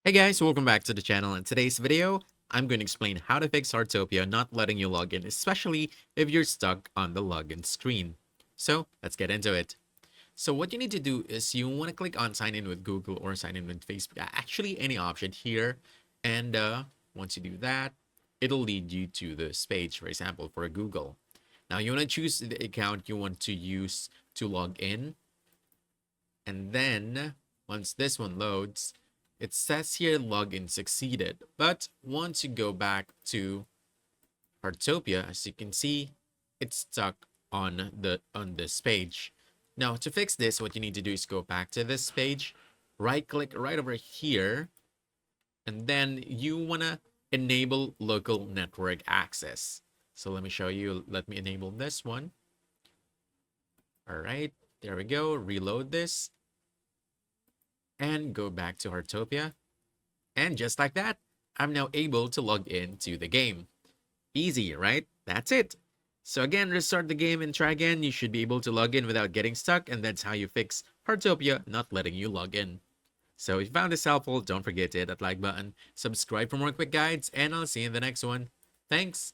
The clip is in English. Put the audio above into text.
Hey guys, welcome back to the channel. In today's video, I'm going to explain how to fix Heartopia not letting you log in, especially if you're stuck on the login screen. So let's get into it. So what you need to do is you want to click on sign in with Google or sign in with Facebook, actually any option here. And once you do that, it'll lead you to this page, for example, for Google. Now you want to choose the account you want to use to log in. And then once this one loads, it says here login succeeded. But once you go back to Heartopia, as you can see, it's stuck on this page. Now to fix this, what you need to do is go back to this page, right click right over here, and then you wanna enable local network access. So let me show you, let me enable this one. All right, there we go, reload this and go back to Heartopia. And just like that, I'm now able to log in to the game. Easy, right? That's it. So again, restart the game and try again. You should be able to log in without getting stuck, and that's how you fix Heartopia not letting you log in. So if you found this helpful, don't forget to hit that like button, subscribe for more quick guides, and I'll see you in the next one. Thanks!